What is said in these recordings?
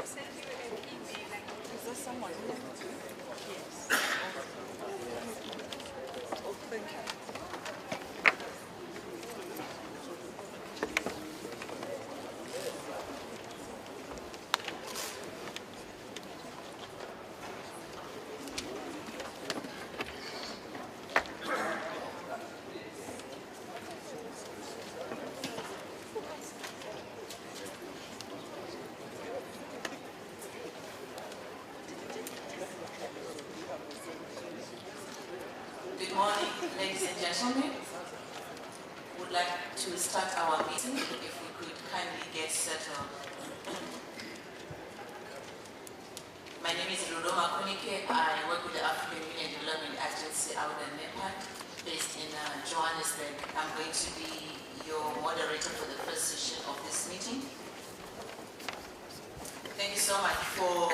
send you an email. Is there someone here? Yes. Oh, thank you. Good morning, ladies and gentlemen. Would like to start our meeting if we could kindly get settled. My name is Rudoma Konike. I work with the African Union Development Agency, AUDA-NEPAD, based in Johannesburg. I'm going to be your moderator for the first session of this meeting. Thank you so much for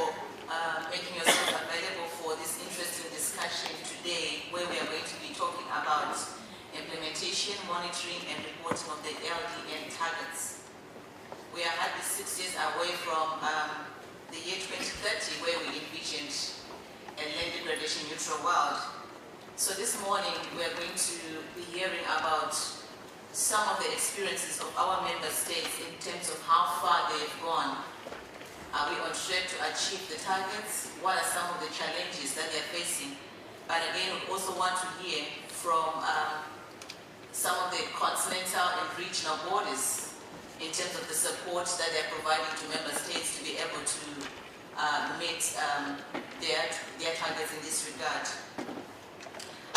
making yourself available for this interesting discussion today, where we are going to be talking about implementation, monitoring, and reporting of the LDN targets. We are hardly 6 years away from the year 2030, where we envisioned a land degradation neutral world. So this morning, we are going to be hearing about some of the experiences of our member states in terms of how far they've gone. Are we on track to achieve the targets? What are some of the challenges that they're facing? But again, we also want to hear from some of the continental and regional bodies in terms of the support that they're providing to member states to be able to meet their targets in this regard.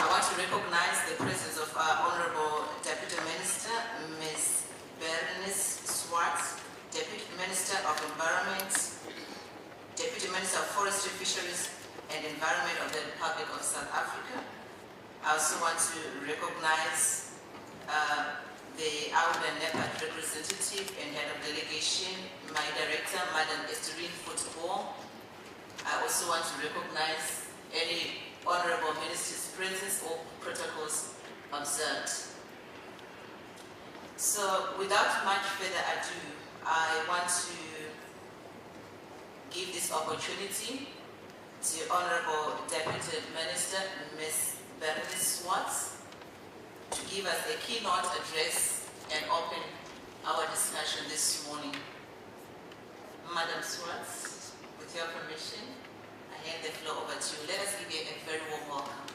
I want to recognize the presence of our Honorable Deputy Minister, Ms. Bernice Swartz, Deputy Minister of Environment, Deputy Minister of Forestry, Fisheries and Environment of the Republic of South Africa. I also want to recognize the AUDA-NEPAD representative and head of delegation, my director, Madam Estherine Football. I also want to recognize any honorable minister's presence or protocols observed. So without much further ado, I want to give this opportunity to Honorable Deputy Minister, Ms. Bernice Swartz, to give us a keynote address and open our discussion this morning. Madam Swartz, with your permission, I hand the floor over to you. Let us give you a very warm welcome.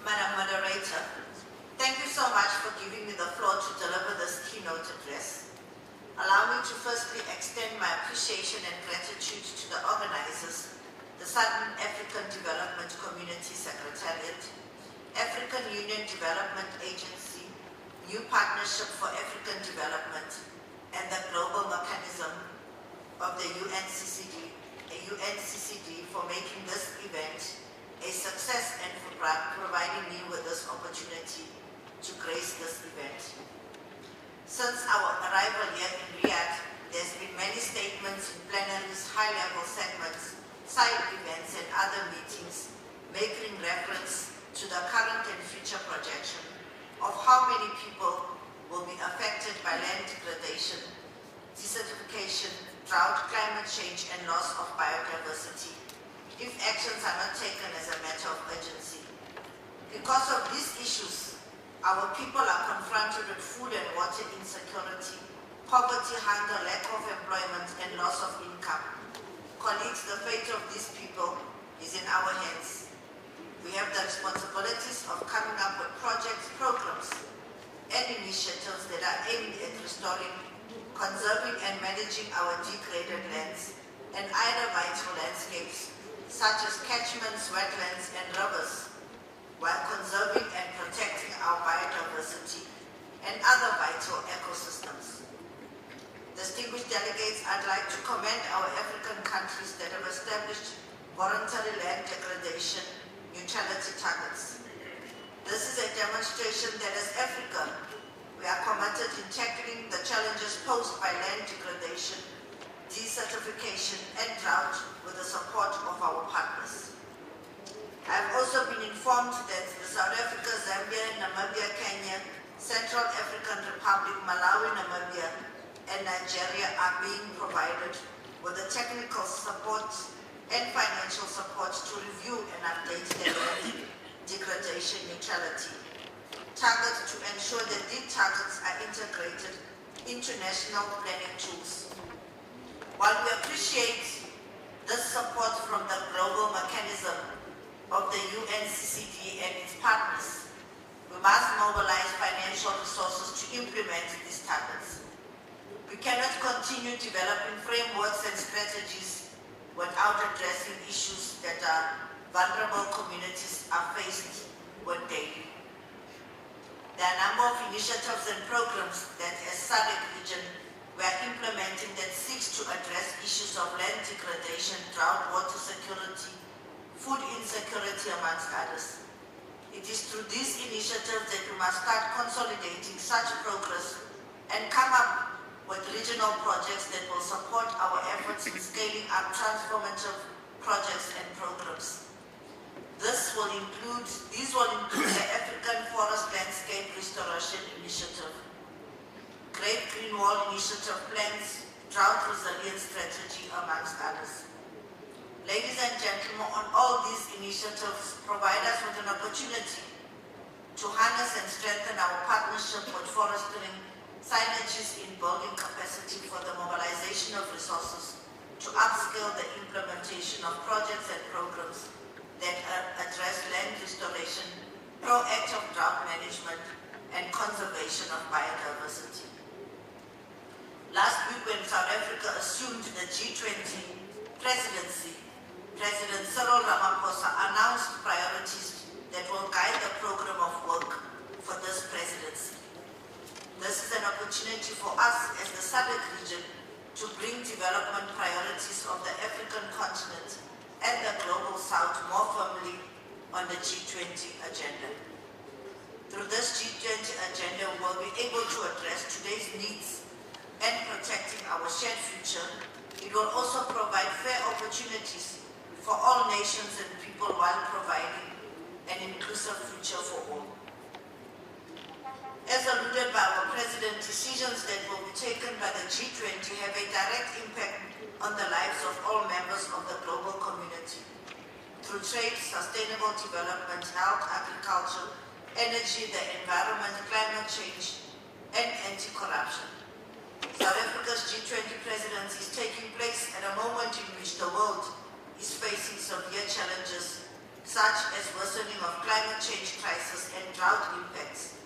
Madam Moderator, thank you so much for giving me the floor to deliver this keynote address. Allow me to firstly extend my appreciation and gratitude to the organizers, the Southern African Development Community Secretariat, African Union Development Agency, New Partnership for African Development, and the Global Mechanism of the UNCCD for making this event a success and for providing me with this opportunity to grace this event. Since our arrival here in Riyadh, there's been many statements in plenaries, high-level segments, side events, and other meetings making reference to the current and future projection of how many people will be affected by land degradation, desertification, drought, climate change, and loss of biodiversity if actions are not taken as a matter of urgency. Because of these issues, our people are confronted with food and water insecurity, poverty, hunger, lack of employment, and loss of income. Colleagues, the fate of these people is in our hands. We have the responsibilities of coming up with projects, programs, and initiatives that are aimed at restoring, conserving, and managing our degraded lands and other vital landscapes, such as catchments, wetlands, and rivers, while conserving and protecting our biodiversity and other vital ecosystems. Distinguished delegates, I'd like to commend our African countries that have established voluntary land degradation neutrality targets. This is a demonstration that as Africa, we are committed in tackling the challenges posed by land degradation, desertification, and drought with the support of our partners. I have also been informed that the South Africa, Zambia, Namibia, Kenya, Central African Republic, Malawi, Namibia, and Nigeria are being provided with the technical support and financial support to review and update their land degradation neutrality targets to ensure that these targets are integrated into national planning tools. While we appreciate this support from the global mechanism of the UNCCD and its partners, we must mobilize financial resources to implement these targets. We cannot continue developing frameworks and strategies without addressing issues that our vulnerable communities are faced with daily. There are a number of initiatives and programs that as SADC region we are implementing that seeks to address issues of land degradation, drought, water security, food insecurity, amongst others. It is through these initiatives that we must start consolidating such progress and come up with regional projects that will support our efforts in scaling up transformative projects and programs. These will include the African Forest Landscape Restoration Initiative, Great Green Wall Initiative plans, Drought Resilience Strategy, amongst others. Ladies and gentlemen, on all these initiatives provide us with an opportunity to harness and strengthen our partnership with forestry synergies in building capacity for the mobilization of resources to upscale the implementation of projects and programs that address land restoration, proactive drought management, and conservation of biodiversity. Last week when South Africa assumed the G20 presidency, President Cyril Ramaphosa announced priorities that will guide the program of work for this presidency. This is an opportunity for us as the SADC region to bring development priorities of the African continent and the global south more firmly on the G20 agenda. Through this G20 agenda, we will be able to address today's needs and protecting our shared future. It will also provide fair opportunities for all nations and people while providing an inclusive future for all. As alluded by our President, decisions that will be taken by the G20 have a direct impact on the lives of all members of the global community through trade, sustainable development, health, agriculture, energy, the environment, climate change, and anti-corruption. South Africa's G20 presidency is taking place at a moment in which the world is facing severe challenges such as worsening of climate change crisis and drought impacts.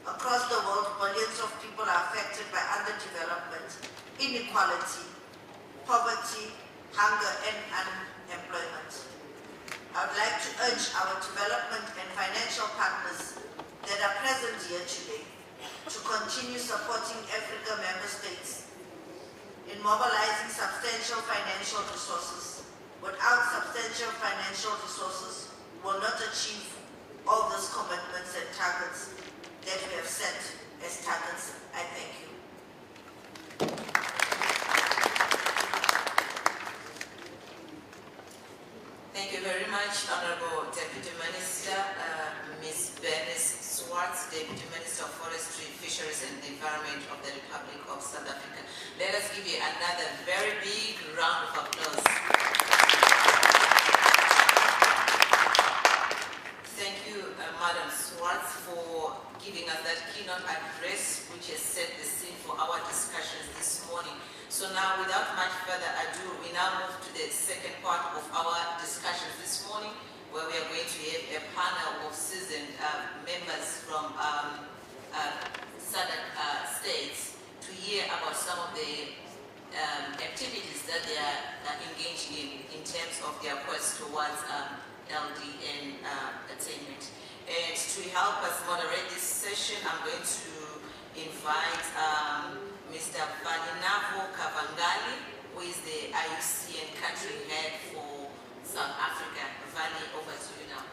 Across the world, billions of people are affected by underdevelopment, inequality, poverty, hunger, and unemployment. I would like to urge our development and financial partners that are present here today to continue supporting Africa member states in mobilizing substantial financial resources. Without substantial financial resources, we will not achieve all those commitments and targets that we have set as targets. I thank you. Thank you very much, Honorable Deputy Minister, Ms. Bernice Swartz, Deputy Minister of Forestry, Fisheries and the Environment of the Republic of South Africa. Let us give you another very big round of applause. Thank you, Madam Swartz, for giving us that keynote address, which has set the scene for our discussions this morning. So now, without much further ado, we now move to the second part of our discussions this morning, where we are going to have a panel of seasoned members from SADC states to hear about some of the activities that they are engaging in terms of their quest towards LDN attainment. And to help us moderate this session, I'm going to invite Mr. Valinavo Kavangali, who is the IUC and country head for South Africa. Vali, over to you now.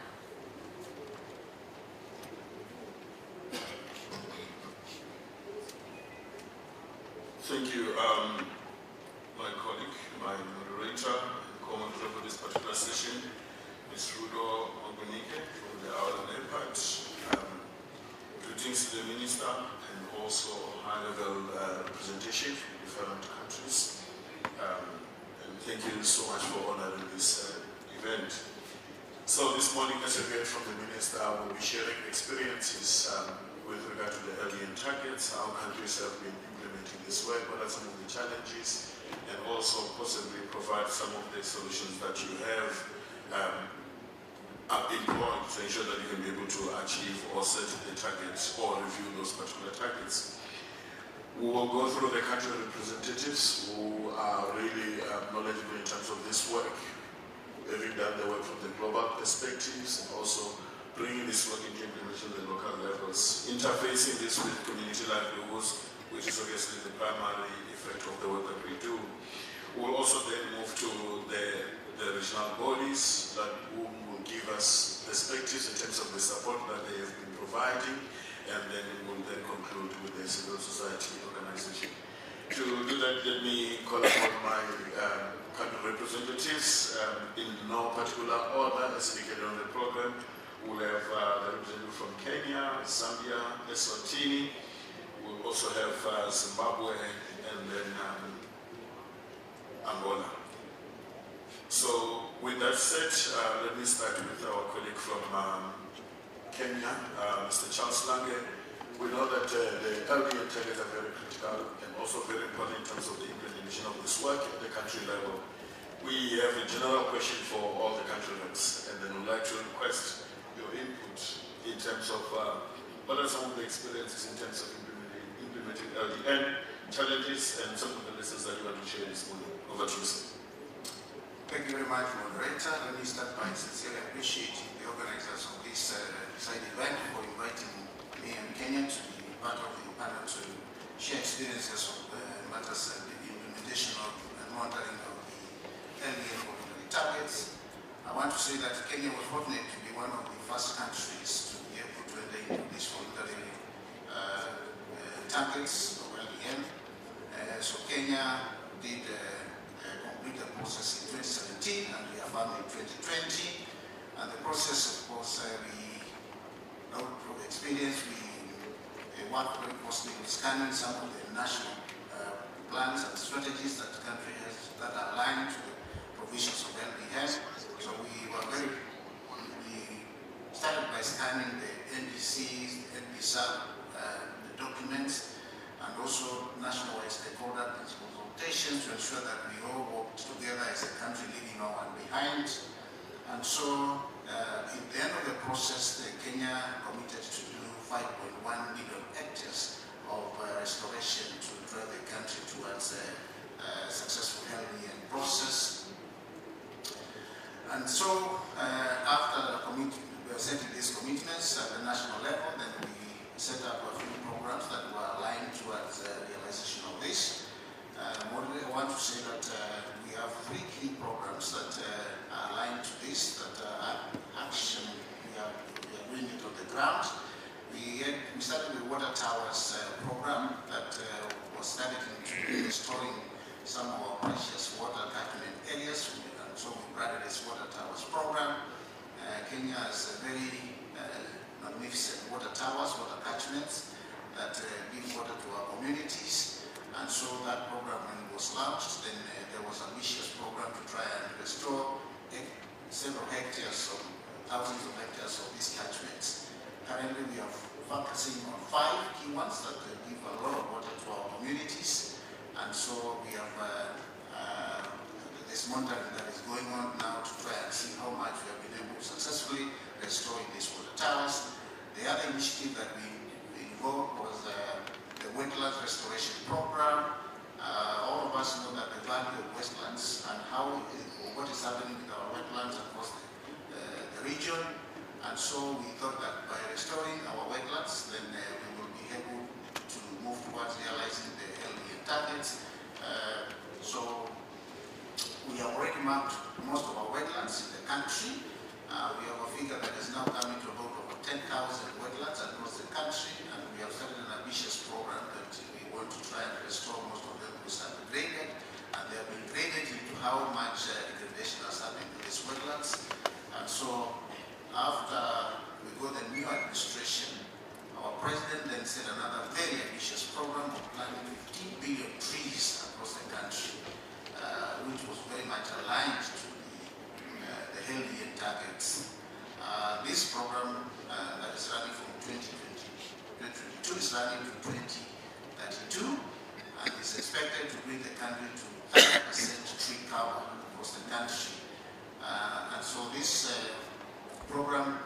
Thank you, my colleague, my moderator, co-moderator for this particular session, Ms. Rudo Ogunike from the AUDA-NEPAD. Greetings to the Minister and also high-level representation from different countries. And thank you so much for honoring this event. So this morning, as you heard from the Minister, we'll be sharing experiences with regard to the LDN targets, how countries have been implementing this work, what are some of the challenges, and also possibly provide some of the solutions that you have employed to ensure that you can be able to achieve or set the targets or review those particular targets. We will go through the country representatives who are really knowledgeable in terms of this work, having done the work from the global perspectives and also bringing this work into implementation at the local levels, interfacing this with community livelihoods, which is obviously the primary effect of the work that we do. We'll also then move to the regional bodies that will give us perspectives in terms of the support that they have been providing, and then we'll then conclude with the civil society organization. To do that, let me call upon my country representatives in no particular order as indicated on the program. We'll have the representative from Kenya, Zambia, Eswatini. We'll also have Zimbabwe and then Angola. So with that said, let me start with our colleague from Kenya, Mr. Charles Lange. We know that the LDN targets are very critical and also very important in terms of the implementation of this work at the country level. We have a general question for all the country heads, and then we'd like to request your input in terms of what are some of the experiences in terms of implementing LDN challenges and some of the lessons that you want to share this morning. Over to you, sir. Thank you very much, moderator. Let me start by sincerely appreciating the organizers of this side event for inviting me and Kenya to be part of the panel to share experiences of matters and the implementation of and monitoring of the LDN voluntary targets. I want to say that Kenya was fortunate to be one of the first countries to be able to enter into these voluntary targets of LDN. So Kenya did complete the process in 2017 and we affirmed in 2020. And the process, of course, we know from experience, we work very closely with scanning some of the national plans and strategies that the country has that are aligned to the provisions of LDN. So we started by scanning the NDCs, the NDSA, the documents, and also nationwide stakeholder consultations to ensure that we all work together as a country leaving no one behind. And so, in the end of the process, Kenya committed to do 5.1 million hectares of restoration to drive the country towards a successful LDN process. And so, after setting these commitments at the national level, then we set up a few programs that were aligned towards the realization of this. I want to say that we have 3 key programs that are aligned to this, that are action, we are doing it on the ground. We started the Water Towers program that was targeting to restoring some of our precious water catchment areas, and so we started this Water Towers program. Kenya has a very magnificent water towers, water catchments that give water to our communities. And so that program, when it was launched, then there was an ambitious program to try and restore several hectares, thousands of hectares of these catchments. Currently, we are focusing on 5 key ones that give a lot of water to our communities. And so we have this monitoring that is going on now to try and see how much we have been able to successfully restore in these water towers. The other initiative that we invoked was the wetlands restoration program. All of us know that the value of wetlands and what is happening with our wetlands across the region. And so we thought that by restoring our wetlands, then we will be able to move towards realizing the LDN targets. So we have already mapped most of our wetlands in the country. We have a figure that is now coming to about over 10,000 wetlands across the country, and we have started an ambitious program that we want to try and restore most of them which are degraded, and they have been graded into how much degradation has happened to these wetlands. And so after we got the new administration, our president country to 100% tree cover across the country. And so this program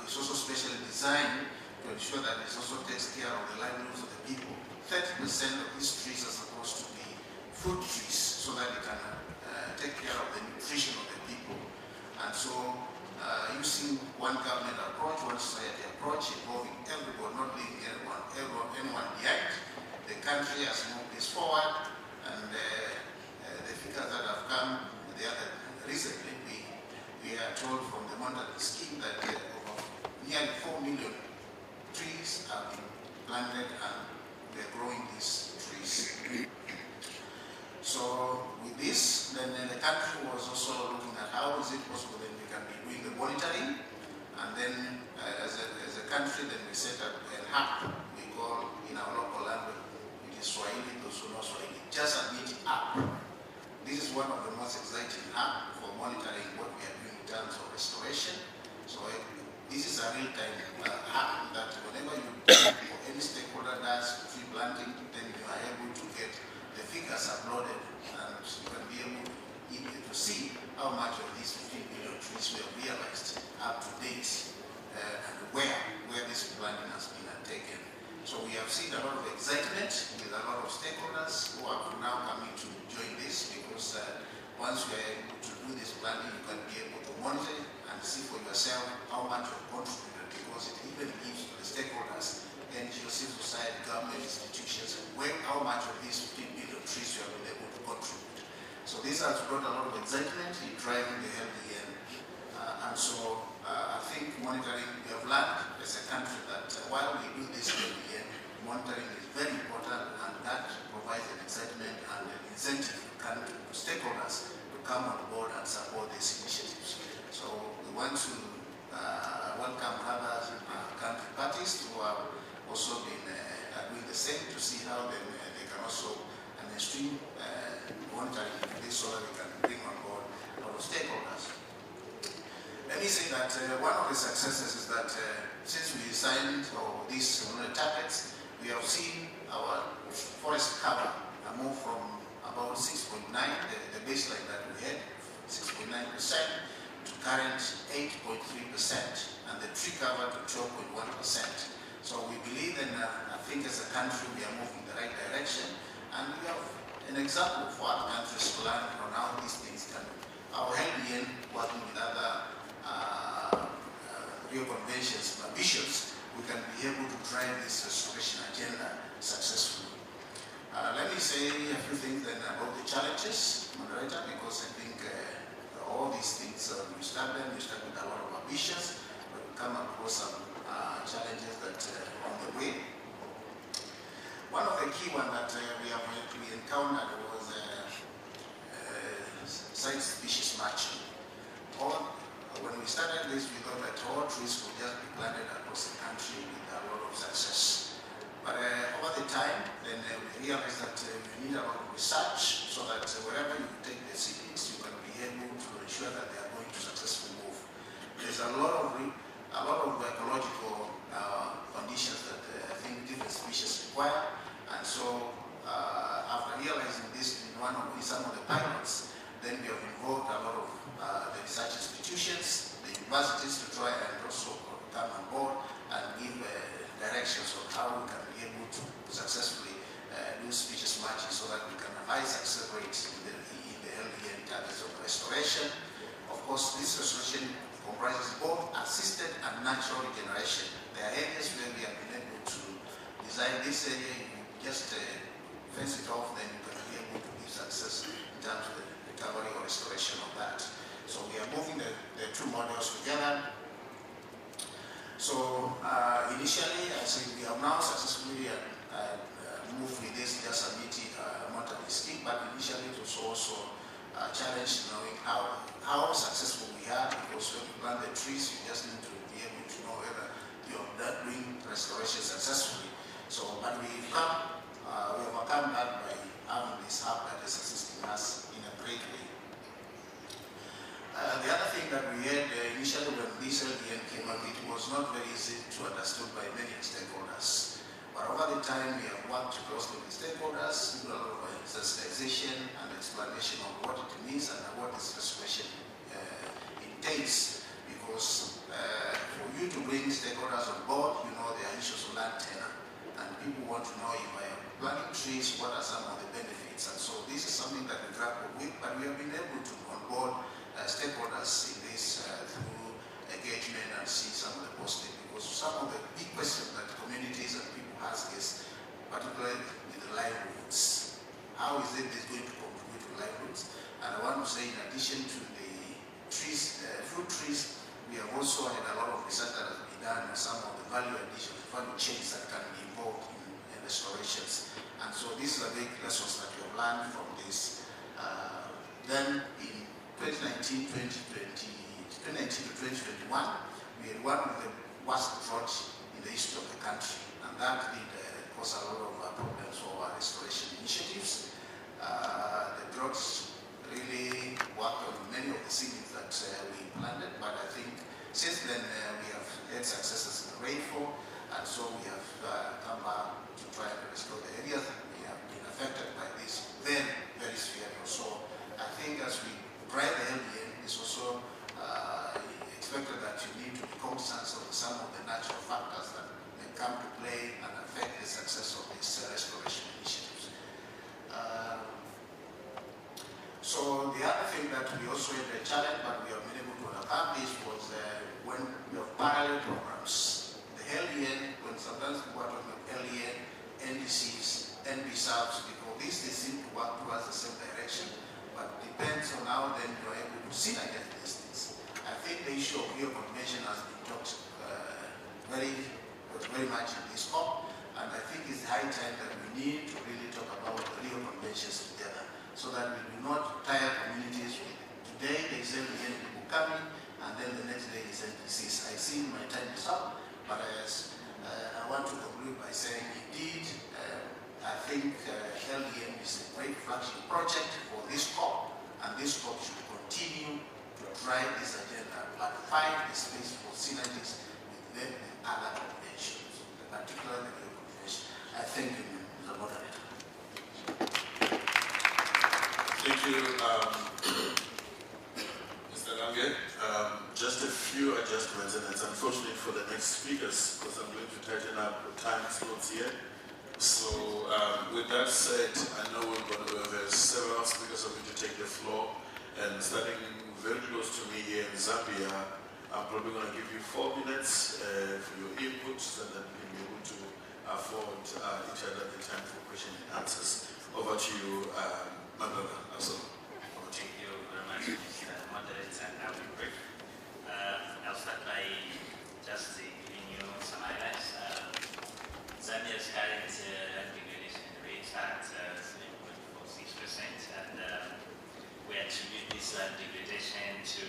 is also specially designed to ensure that it also takes care of the livelihoods of the people. 30% of these trees are supposed to be food trees so that they can take care of the nutrition of the people. And so using one government approach, one society approach, involving everybody, not leaving anyone behind, the country has moved this forward, and the figures that have come recently, we are told from the monitoring scheme that over nearly 4 million trees have been planted and they're growing these trees. So with this, then the country was also looking at how is it possible that we can be doing the monitoring, and then as a country, then we set up a hub we call in our local language, which is Swahili, those who know Swahili, just a meet app. This is one of the most exciting apps for monitoring what we are doing in terms of restoration. So this is a real-time app that whenever you or any stakeholder does tree planting, then you are able to get the figures uploaded, and you can be able to see how much of these 15 million trees we have realized up to date, and where this planting has been taken. So we have seen a lot of excitement with a lot of stakeholders who are now coming to join this, because once we are able to do this planting, you can be able to monitor it and see for yourself how much you have contributed, because it even gives to the stakeholders, NGO, civil society, government institutions, how much of these 15 million trees you have been able to contribute. So this has brought a lot of excitement in driving the LDN. And so I think monitoring, we have learned as a country that while we do this LDN, monitoring is very important, and that provides an excitement and an incentive to stakeholders to come on board and support these initiatives. So we want to welcome other country parties who have also been doing the same, to see how they can also stream monitoring this so that we can bring on board a lot of stakeholders. Let me say that one of the successes is that since we signed these targets, we have seen our forest cover move from about 6.9, the baseline that we had, 6.9%, to current 8.3%, and the tree cover to 12.1%. So we believe, and I think as a country we are moving in the right direction, and we have an example for other countries to learn on how these things can. Our LDN, working with other Rio Conventions ambitions, we can be able to drive this restoration agenda successfully. Let me say a few things then about the challenges, moderator, because I think all these things, we start with a lot of ambitions, but we come across some challenges that on the way. One of the key ones that we encountered was site species matching. When we started this, we thought that all trees could just be planted across the country with a lot of success. But over the time, then we realized that we need a lot of research so that wherever you take the seedlings, you can be able to ensure that they are going to successfully move. There's a lot of ecological conditions that I think different species require, and so after realizing this in some of the pilots, then we have involved a lot of the research institutions, the universities, to try and also come on board and give directions on how we can be able to successfully do species matching so that we can have high success rates in the LDN targets of restoration. Of course, this restoration comprises both assisted and natural regeneration. There are areas where we have been able to design this area, you just fence it off, then you can be able to give success in terms of the recovery or restoration of that. So we are moving the two models together. So initially, I said we have now successfully moved with this just a monitoring scheme, but initially it was also a challenge knowing how successful we are, because when you plant the trees, you just need to be able to know whether you are doing restoration successfully. So, but we overcome that by having this hub that is assisting us in a great way. The other thing that we had initially when this LDN came up, it was not very easy to understand by many stakeholders. But over the time, we have worked closely with stakeholders, do a lot of sensitization, explanation on what it means and what this restoration entails, because for you to bring stakeholders on board, you know there are issues of land tenure, and people want to know if I am planting trees, what are some of the benefits, and so this is something that we grapple with, but we have been able to onboard stakeholders in this through engagement and see some of the positive, because some of the big questions that communities and people ask is, particularly with the livelihoods, how is it going to contribute to livelihoods? And I want to say, in addition to the trees, fruit trees, we have also had a lot of research that has been done on some of the value additions, value chains that can be involved in restorations. And so these are the big lessons that we have learned from this. Then in 2019 to 2021, we had one of the worst droughts in the history of the country, and that did cause a lot of problems for our restoration initiatives. The droughts really worked on many of the seedlings that we planted, but I think since then we have had successes in the rainfall, and so we have come back to try and restore the areas that we have been affected by this very, very severely. So I think as we drive the LDN, it's also expected that you need to be cognizant of some of the natural factors that may come to play and affect the success of these restoration initiatives. So the other thing that we also had a challenge, but we have been able to overcome this, was when we have parallel programs. The LDN, when sometimes people are talking about LDN, NDCs, NBSAPs, because these they seem to work towards the same direction, but depends on how then you are able to synergize these things. I think the issue of Rio Convention has been talked very much in this COP, and I think it's high time that we need to really talk about the Rio Conventions together, so that we do not tire communities with today there is LDN people coming, and then the next day is NDCs. I see my time is up, but I want to conclude by saying indeed, I think LDN is a great flagship project for this COP, and this COP should continue to drive this agenda, but find the space for synergies with other conventions, particularly the Rio Convention. I thank you, Mr. Moderator. Thank you, Mr. Lange. Just a few adjustments, and it's unfortunate for the next speakers because I'm going to tighten up time slots here. So with that said, I know we're going to have several speakers are going to take the floor, and starting very close to me here in Zambia, I'm probably going to give you 4 minutes for your input so that we can be able to afford each other the time for question and answers. Over to you, my brother. Thank you very much, Mr. Moderator. I'll be brief. I'll start by just giving you some highlights. Zambia's current land degradation rate at 3.46%, and we attribute this land degradation to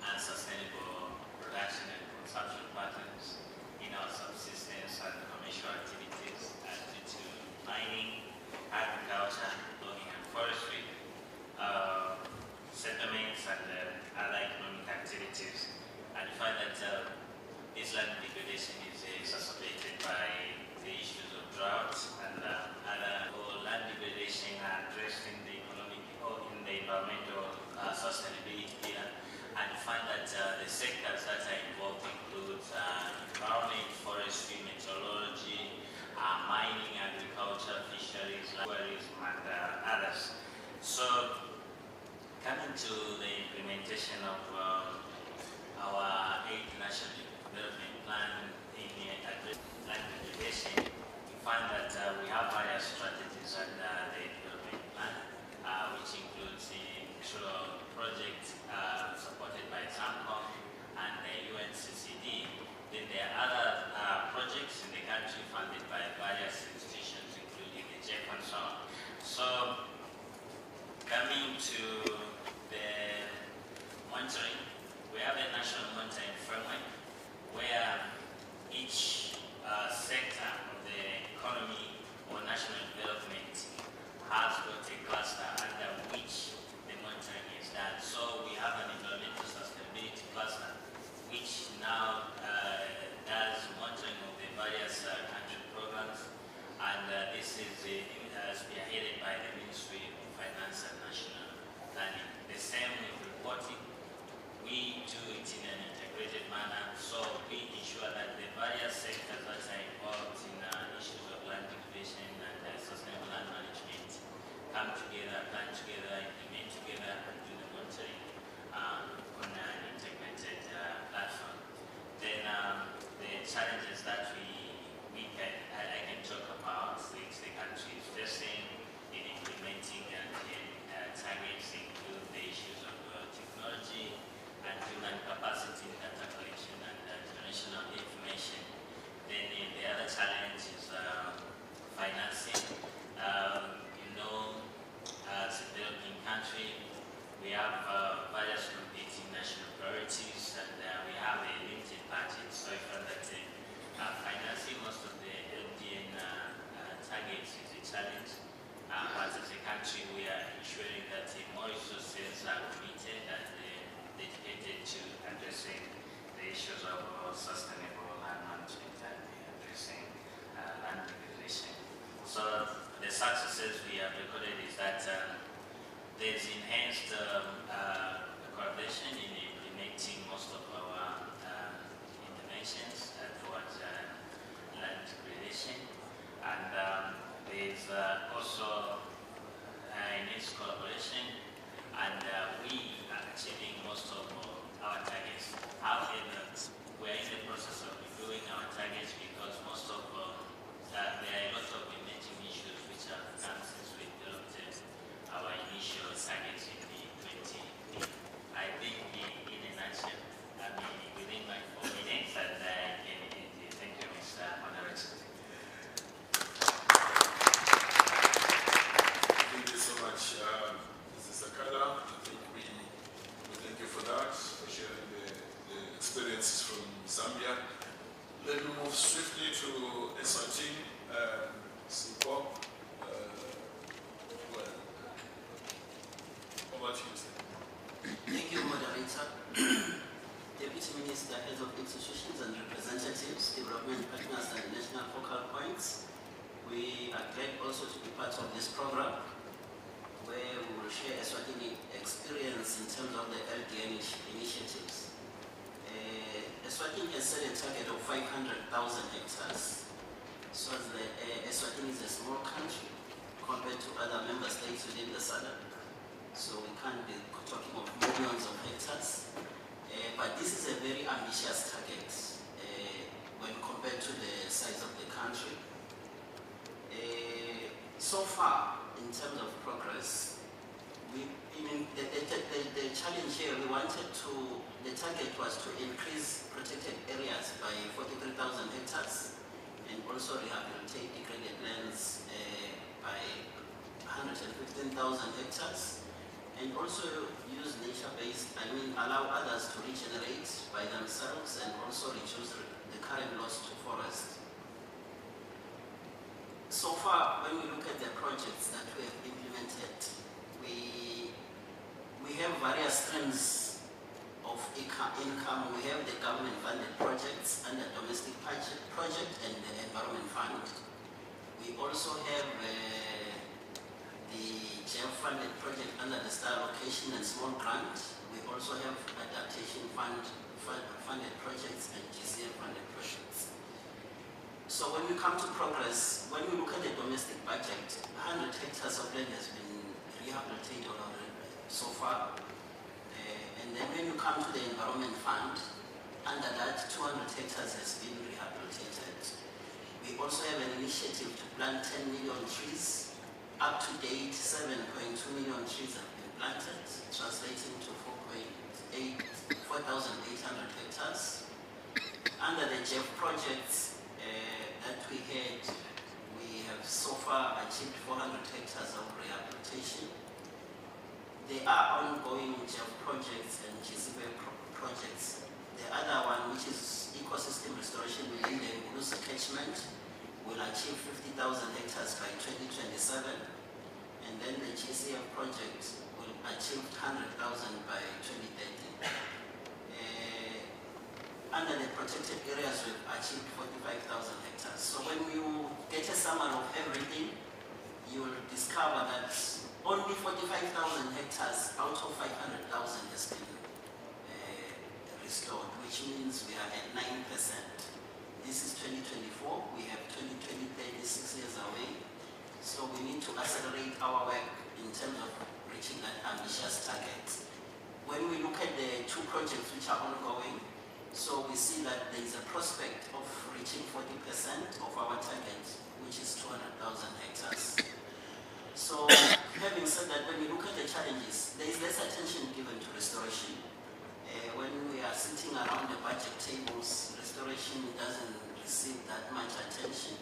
unsustainable production and consumption patterns in our subsistence and commercial activities, due to mining, agriculture, logging and forestry, settlements and other economic activities. And we find that this land degradation is exacerbated by the issues of drought and other land degradation addressed in the economic or in the environmental sustainability pillar. And we find that the sectors that are involved include environment, forestry, meteorology, mining, agriculture, fisheries, tourism, and others. So, coming to the implementation of our 8th National Development Plan in land degradation, we find that we have various strategies under the development plan, which includes the actual project supported by SAMCOM and the UNCCD. Then there are other projects in the country funded by various institutions, including the JEP and so on. So, coming to the monitoring, we have a national monitoring framework where each sector of the economy or national development success we have recorded is that there's enhanced collaboration in implementing most of our interventions towards land degradation, and there's also enhanced collaboration, and we are achieving most of our targets. However, we're in the process of reviewing our targets because most of there are a lot of emerging issues which have come since we developed our initial targets in the 20. I think in a nutshell, I mean, within my 4 minutes, and I can end it. Thank you, Mr. Moderator. Thank you so much, Mrs. Sakala. I think we thank you for that, for sharing the experiences from Zambia. Let me move swiftly to Eswatini, COP. Well, over to you, sir. Thank you, Moderator. Deputy Minister, Heads of Institutions and Representatives, Development Partners and National Focal Points. We are glad also to be part of this program where we will share Eswatini experience in terms of the LDN initiatives. Eswatini has set a target of 500,000 hectares. So Eswatini is a small country compared to other member states within the SADC. So we can't be talking of millions of hectares. But this is a very ambitious target when compared to the size of the country. So far, in terms of progress, the challenge here, the target was to increase protected areas by 43,000 hectares and also rehabilitate degraded lands by 115,000 hectares, and also use nature-based, allow others to regenerate by themselves and also reduce the current loss to forest. So far, when we look at the projects that we have implemented, we have various streams of income. We have the government-funded projects under domestic project and the environment fund. We also have the GEF-funded project under the Star Location and Small Grant. We also have adaptation funded projects and GCF-funded projects. So when we come to progress, when we look at the domestic budget, 100 hectares of land has been rehabilitated already so far. And then when you come to the environment fund, under that 200 hectares has been rehabilitated. We also have an initiative to plant 10 million trees. Up to date, 7.2 million trees have been planted, translating to 4,800 hectares. Under the GEF projects that we had, we have so far achieved 400 hectares of rehabilitation. There are ongoing GEF projects and GCF projects. The other one, which is ecosystem restoration within the Ngulusa catchment, will achieve 50,000 hectares by 2027, and then the GCF project will achieve 100,000 by 2030. Under the protected areas, we've achieved 45,000 hectares. So when you get a summary of everything, you will discover that only 45,000 hectares out of 500,000 has been restored, which means we are at 9%. This is 2024, we have 2020, 36 years away. So we need to accelerate our work in terms of reaching that ambitious target. When we look at the two projects which are ongoing, so we see that there is a prospect of reaching 40% of our target, which is 200,000 hectares. So having said that, when we look at the challenges, there is less attention given to restoration. When we are sitting around the budget tables, restoration doesn't receive that much attention.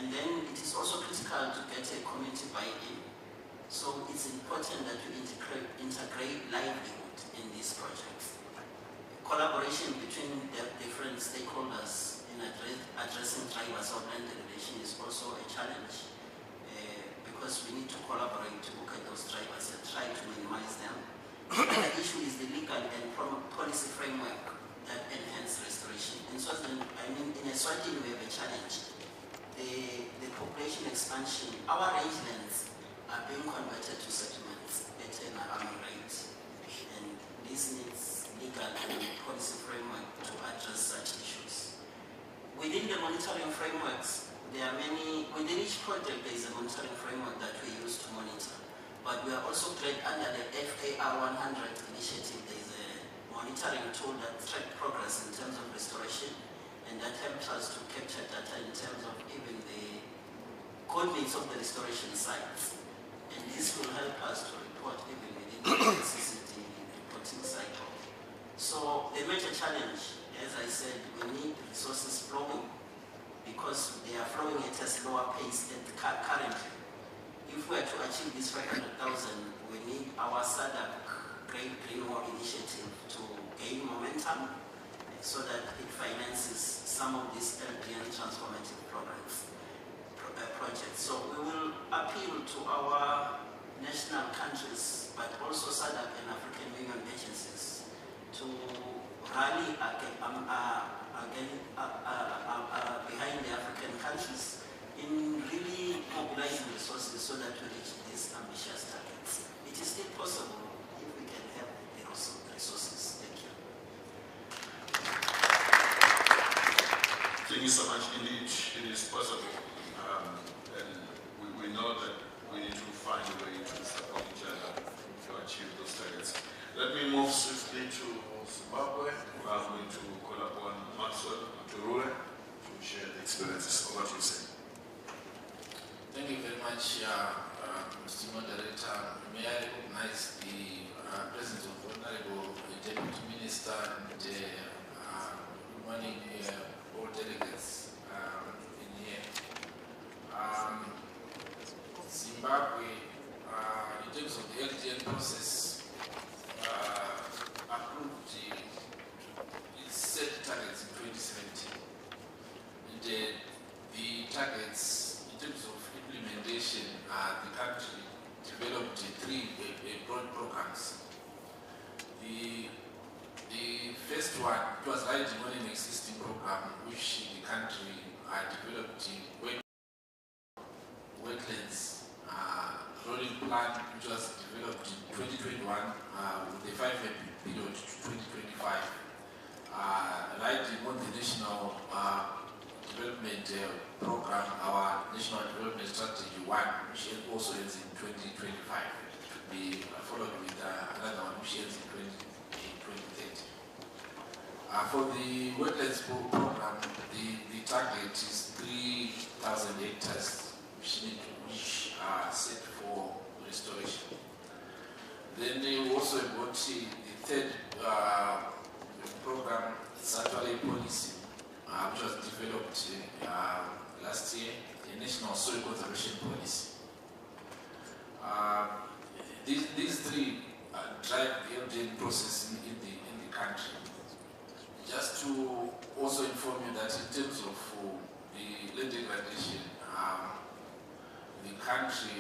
And then it is also critical to get a community buy-in. So it's important that we integrate livelihood in these projects. Collaboration between the different stakeholders in addressing drivers of land degradation is also a challenge because we need to collaborate to look at those drivers and try to minimize them. The issue is the legal and policy framework that enhance restoration. In Eswatini, we have a challenge. the population expansion, our rangelands are being converted to settlements at an alarming rate. And this needs legal and policy framework to address such issues. Within the monitoring frameworks, there are many, within each project there is a monitoring framework that we use to monitor. But we are also glad under the FAR 100 initiative, there is a monitoring tool that tracks progress in terms of restoration, and that helps us to capture data in terms of even the coordinates of the restoration sites. And this will help us to report even within the UNCCD reporting cycle. So the major challenge, as I said, we need resources flowing because they are flowing at a slower pace than currently. If we are to achieve this 500,000, we need our SADC Great Green Wall initiative to gain momentum so that it finances some of these LDN transformative projects. So we will appeal to our national countries, but also SADC and African Union agencies to rally behind the African countries in really mobilizing resources so that we reach these ambitious targets. It is still possible if we can have the resources. Thank you. Thank you so much. Indeed, it is possible. And we know that we need to find a way to support each other to achieve those targets. Let me move swiftly to Zimbabwe. We are going to call upon Maxwell Turule to share the experiences. Over to you, sir. Thank you very much, Mr. Moderator. May I recognize the presence of the Honorable Deputy Minister and good morning, all delegates in here. Zimbabwe, in terms of the LDN process, approved its set targets in 2017. And the targets, in terms of implementation, the country developed three broad programs. The first one was riding on an existing program which the country developed wetlands rolling plan, which was developed in 2021 with the 5-year period to 2025, riding on the national development program, our National Development Strategy 1, which also ends in 2025, to be followed with another one which ends in 2030. For the wetlands program, the target is 3,000 hectares which are set for restoration. Then they also got the third program, it's actually a policy, which was developed last year, the National Soil Conservation Policy. These three drive the LDN process in the country. Just to also inform you that in terms of the land degradation, the country,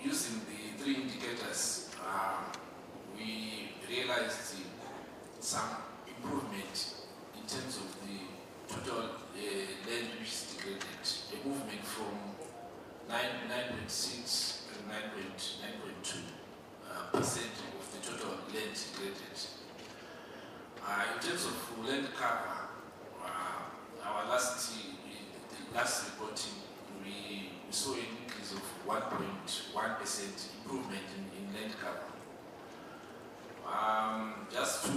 using the three indicators, we realized some improvement in terms of the total land which is degraded, a movement from 9.6 to 9.2% of the total land degraded. In terms of land cover, our last reporting, we saw an increase of 1.1% improvement in land cover. Just to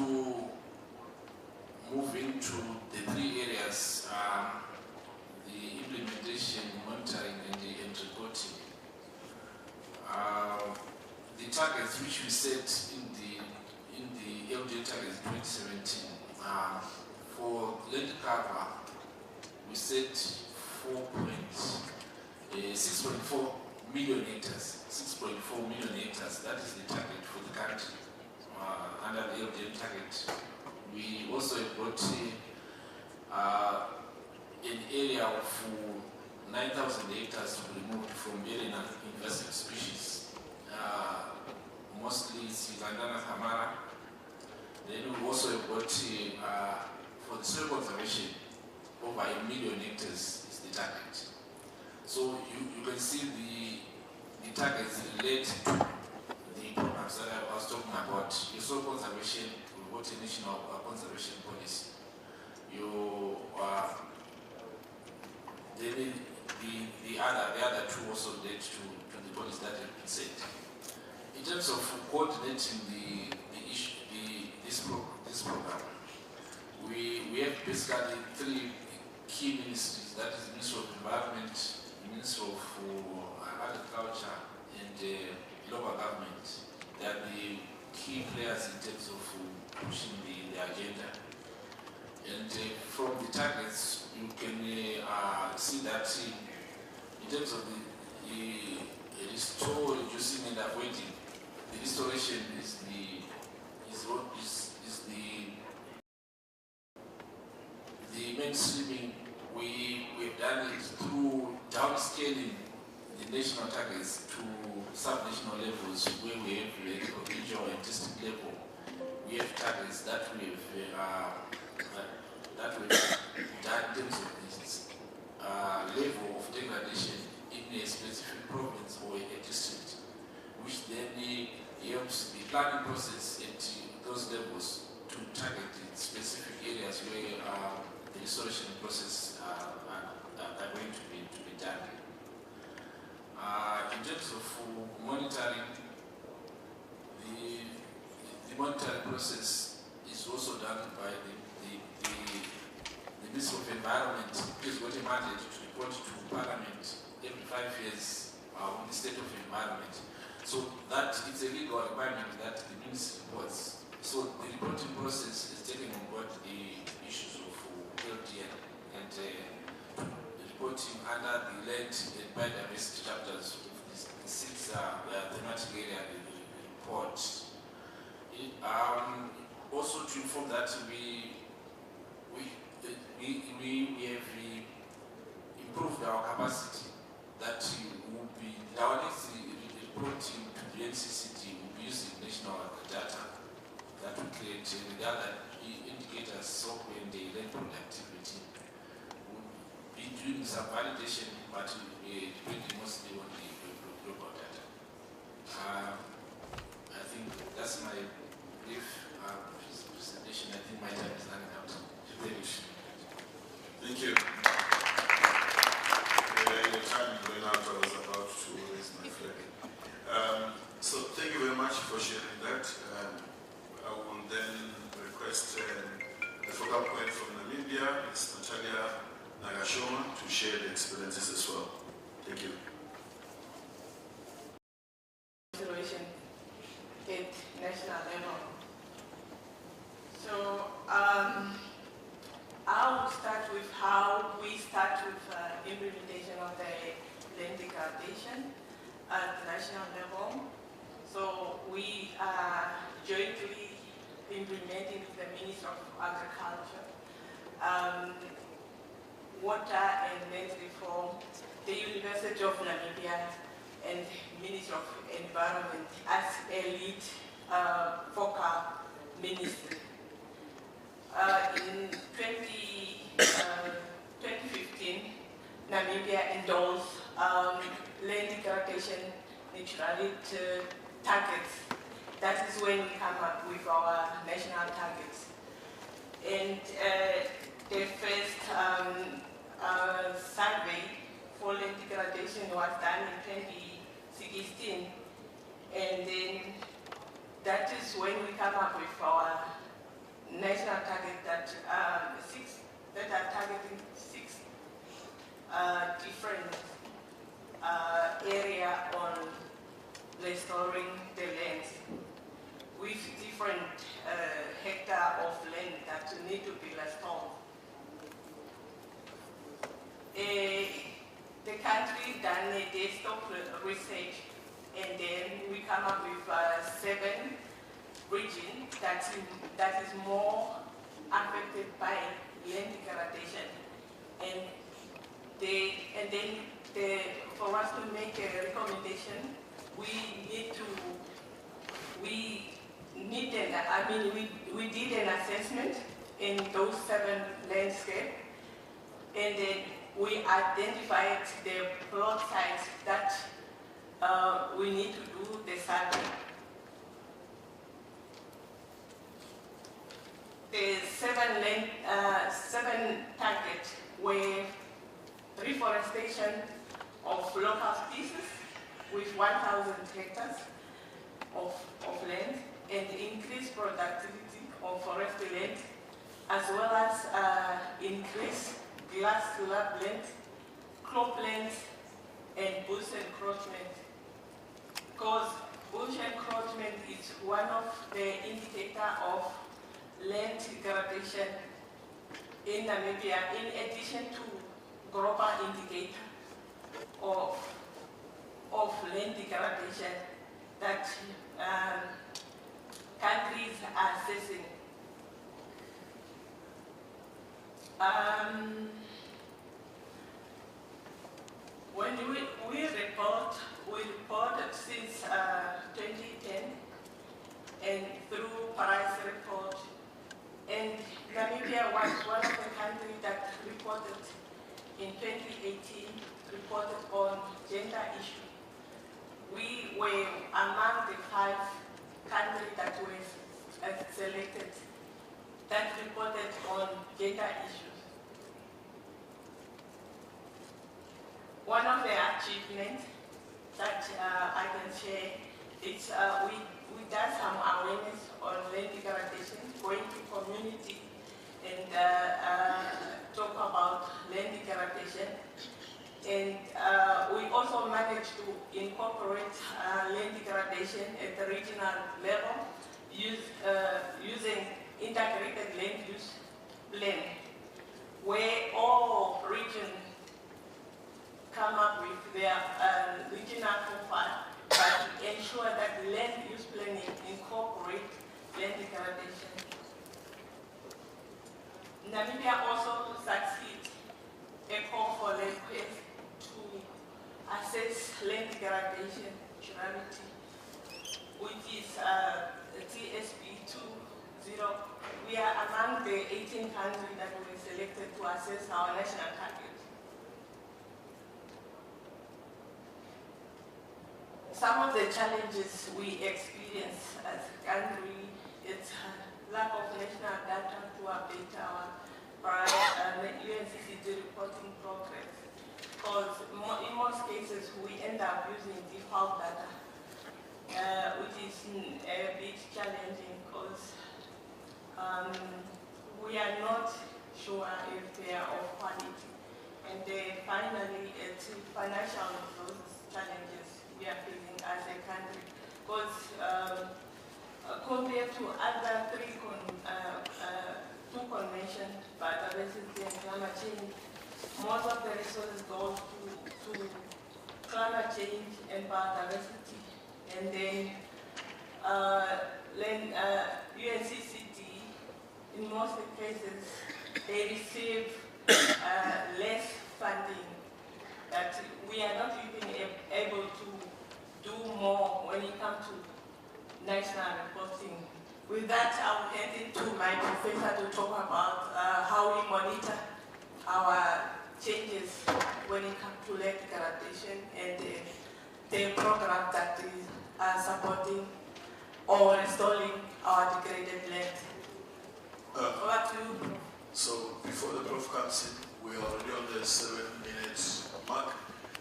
move into the three areas, the implementation, monitoring, and reporting. The targets which we set in the LDN targets 2017, for land cover, we set 6.4 million hectares. 6.4 million hectares, that is the target for the country under the LDN target. We also brought an area of 9,000 hectares to be removed from alien invasive species, mostly Sigandana Hamara. Then we also brought for the soil conservation, over 1 million hectares is the target. see the targets relate to the programs that I was talking about. Your soil conservation, water national conservation policy. The other two also relate to the policy that have been set. In terms of coordinating this program, we have basically three key ministries, that is the Ministry of Environment, the Ministry of Agriculture, and local government. They are the key players in terms of pushing the agenda. And from the targets, you can see that in terms of the restore, reducing, and avoiding, the restoration is the mainstreaming. We've done it through downscaling the national targets to sub-national levels, where we have at regional and district level. We have targets that we've done in terms of this level of degradation in a specific province or a district, which then helps the planning process at those levels to target specific areas where the restoration process are going to be done. In terms of monitoring, the monitoring process is also done by the Ministry of Environment, which has got a mandate to report to Parliament every 5 years on the state of the environment. So that it's a legal requirement that the Ministry reports. So the reporting process is taking on board the issues of LDN and reporting under the land and biodiversity chapters of the 6 thematic area report. Also to inform that we have improved our capacity, that will be our next reporting to the UNCCD will be using national data that will create the other indicators, software and the land productivity. We'll be doing some validation, but depending mostly on the global data. I think that's my brief presentation. I think my time is running out. Thank you. Your time is going out. I was about to raise my flag. So thank you very much for sharing that. I will then request the focal point from Namibia, Ms. Natalia Nagashoma, to share the experiences as well. Thank you. Situation at national level. So I will start with how we start with implementation of the land degradation at national level. So we are jointly implementing with the Ministry of Agriculture, Water and Land Reform, the University of Namibia, and Ministry of Environment as a lead focal ministry. In 2015, Namibia endorsed land degradation neutrality targets. That is when we come up with our national targets. And the first survey for land degradation was done in 2016. And then that is when we come up with our national target that are targeting 6 different area on restoring the lands with different hectare of land that need to be restored. The country done a desktop research, and then we come up with 7 regions that is more affected by land degradation, and then for us to make a recommendation, we did an assessment in those 7 landscapes, and then we identified the plot sites that we need to do the survey. The seven targets were reforestation of local species with 1,000 hectares of land, and increased productivity of forestry land, as well as increased glass slab land, croplands, and bush encroachment. Because bush encroachment is one of the indicators of land degradation in Namibia, in addition to global indicator of land degradation that countries are assessing. When we reported since 2010 and through Paris report, and Namibia was one of the countries that reported in 2018, reported on gender issue. We were among the 5 countries that were selected that reported on gender issues. One of the achievements that I can share is we done some awareness on land degradation, going to community and talk about land degradation. And we also managed to incorporate land degradation at the regional level using integrated land use plan, where all regions come up with their regional profile, but ensure that land use planning incorporate land degradation. Namibia also succeeds a call for land quest to assess land degradation neutrality, which is TSP 2.0. We are among the 18 countries that were selected to assess our national target. Some of the challenges we experience as a country is lack of national data to update our UNCCD reporting progress. Because in most cases we end up using default data, which is a bit challenging because we are not sure if they are of quality. And finally, it's financial resources challenges we are facing as a country, because compared to other two conventions, biodiversity and climate change, most of the resources go to climate change and biodiversity, and then UNCCD, in most cases, they receive less funding, that we are not even able to do more when it comes to national reporting. With that, I will hand it to my professor to talk about how we monitor our changes when it comes to land degradation and the program that is supporting or restoring our degraded land. Over to you. So before the Prof comes in, we are already on the 7 minutes mark.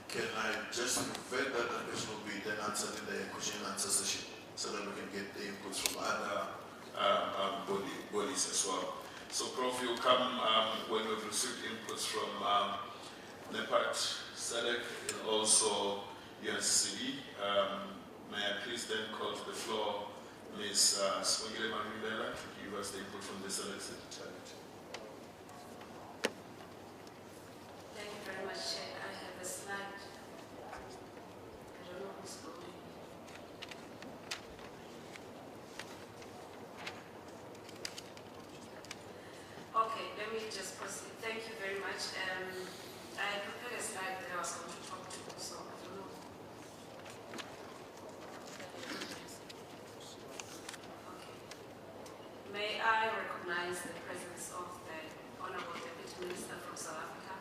Can I just revert that the question will be then answered in the question and answer session so that we can get the inputs from other bodies as well. So Prof, you come when we've received inputs from NEPAD, SADC, and also UNCCD. May I please then call to the floor Ms. Swingile Mamindela to give us the input from the SADC Secretariat. Thank you very much, Chair. I have a slide. I don't know who's holding it. Okay, let me just proceed. Thank you very much. I prepared a slide that I was going to talk to, so I don't know. Okay. May I recognize the presence of the Honorable Deputy Minister from South Africa?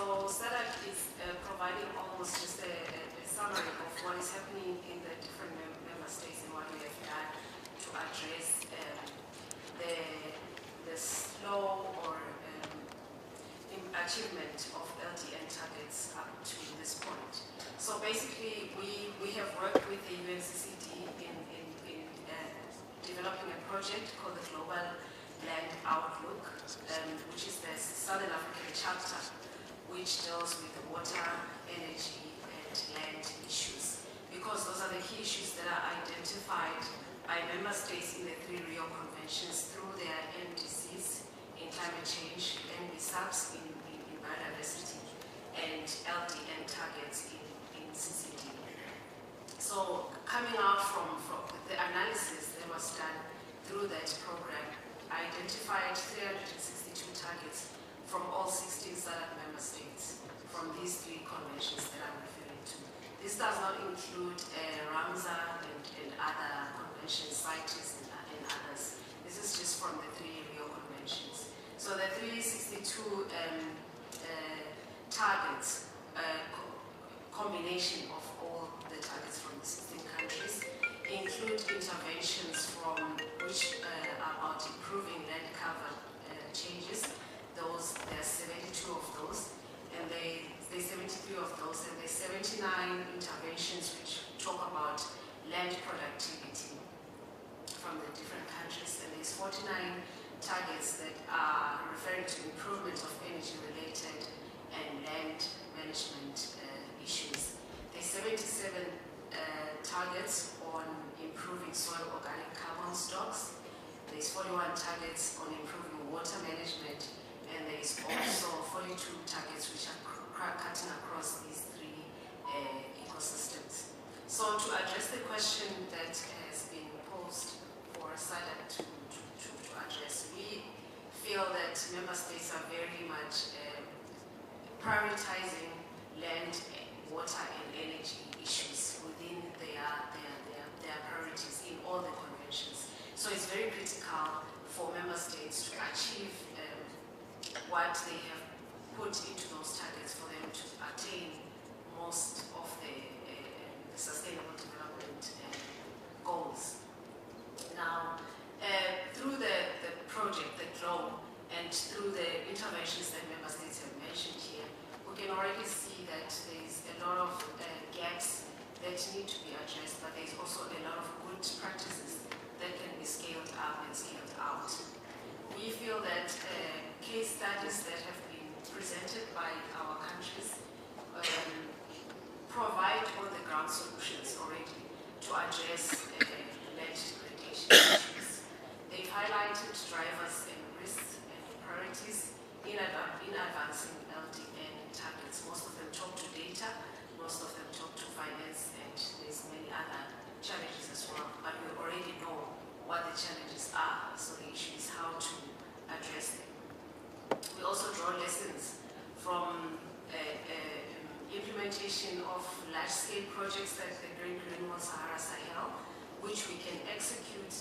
so SADC is providing almost just a summary of what is happening in the different member states and what we have done to address the slow or achievement of LDN targets up to this point. So basically, we have worked with the UNCCD in developing a project called the Global Land Outlook, which is the Southern African chapter, which deals with water, energy, and land issues. Because those are the key issues that are identified by member states in the 3 Rio Conventions through their NDCs in climate change, NBSAPs in biodiversity, and LDN targets in CCD. So coming out from the analysis that was done through that program, identified 362 targets from all 16 SADC member states from these 3 conventions that I'm referring to. This does not include Ramsar and other conventions, CITES and others. This is just from the 3 Rio conventions. So the 362 targets, combination of all the targets from the 16 countries, include interventions from which are about improving land cover changes. There are 72 of those, and there's 73 of those, and there's 79 interventions which talk about land productivity from the different countries, and there's 49 targets that are referring to improvement of energy-related and land management issues. There's 77 targets on improving soil organic carbon stocks. There's 41 targets on improving water management, and there's also 42 targets which are cutting across these 3 ecosystems. So to address the question that has been posed for SADC to address, we feel that member states are very much prioritizing land, water, and energy issues within their priorities in all the conventions. So it's very critical for member states to achieve what they have put into those targets for them to attain most of the sustainable development goals. Now, through the project, the GLOW, and through the interventions that member states have mentioned here, we can already see that there's a lot of gaps that need to be addressed, but there's also a lot of good practices that can be scaled up and scaled out. We feel that case studies that have been presented by our countries provide on-the-ground solutions already to address land degradation issues. They've highlighted drivers and risks and priorities in advancing LDN targets. Most of them talk to data, most of them talk to finance, and there's many other challenges as well. But we already know what the challenges are, so the issue is how to address them. We also draw lessons from implementation of large-scale projects like the Great Green Wall Sahara Sahel, which we can execute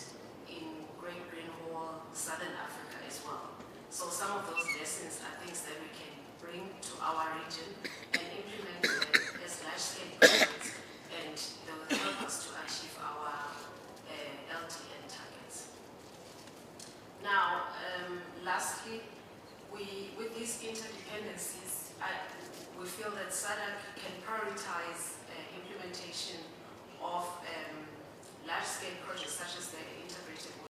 in Great Green Wall Southern Africa as well. So some of those lessons are things that we can bring to our region and implement them as large-scale projects, and they will help us to achieve our LDN targets. Now, lastly, with these interdependencies, we feel that SADC can prioritize implementation of large-scale projects such as the integrated